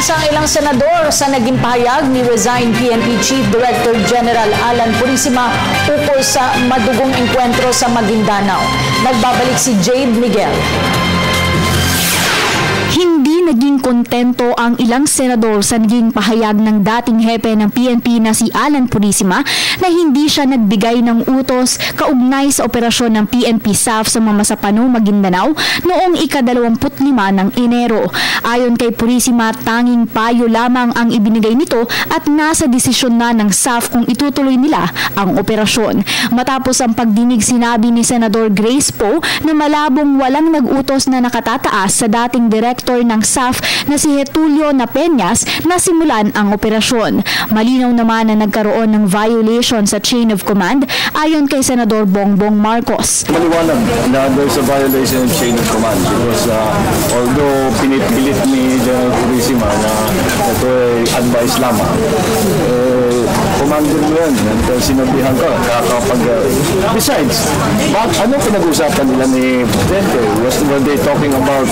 Umasa ang ilang senador sa naging pahayag ni resigned PNP Chief Director General Alan Purisima ukol sa madugong engkwentro sa Maguindanao. Nagbabalik si Jade Miguel. Hindi naging kontento ang ilang senador sa naging pahayag ng dating hepe ng PNP na si Alan Purisima na hindi siya nagbigay ng utos kaugnay sa operasyon ng PNP SAF sa Mamasapano, Maguindanao noong ika-25 ng Enero. Ayon kay Purisima, tanging payo lamang ang ibinigay nito at nasa desisyon na ng SAF kung itutuloy nila ang operasyon. Matapos ang pagdinig, sinabi ni Senador Grace Poe na malabong walang nag-utos na nakatataas sa dating director ng SAF na si Getulio Napeñas na simulan ang operasyon. Malinaw naman na nagkaroon ng violation sa chain of command ayon kay Senador Bongbong Marcos. Maliwanag na there's a violation of chain of command because although pinipilit ni General Purisima na ito ay advice lamang, commander mo yan at sinabihan ka kakapag besides, ano pinag-usapan nila ni Presidente? Were they talking about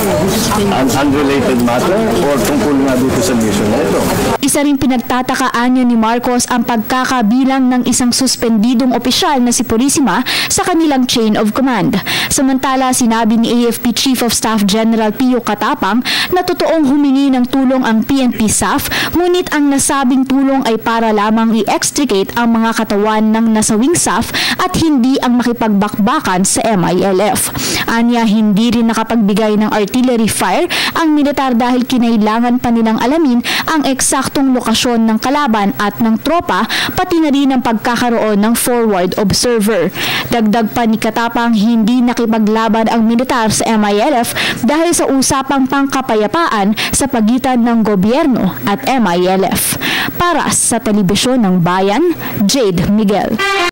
an unrelated matter or tungkol nga dito sa mission na ito? Isa rin pinagtatakaan niya ni Marcos ang pagkakabilang ng isang suspendidong opisyal na si Purisima sa kanilang chain of command. Samantala, sinabi ni AFP Chief of Staff General Pio Katapang na totoong humingi ng tulong ang PNP SAF, ngunit ang nasabing tulong ay para lamang i-extricate ang mga katawan ng nasawing SAF at hindi ang makipagbakbakan sa MILF. Anya, hindi rin nakapagbigay ng artillery fire ang militar dahil kinailangan pa nilang alamin ang eksaktong lokasyon ng kalaban at ng tropa, pati na rin ang pagkakaroon ng forward observer. Dagdag pa ni Katapang, hindi nakipaglaban ang militar sa MILF dahil sa usapang pangkapayapaan sa pagitan ng gobyerno at MILF. Para sa Telebisyon ng Bayan, Jade Miguel.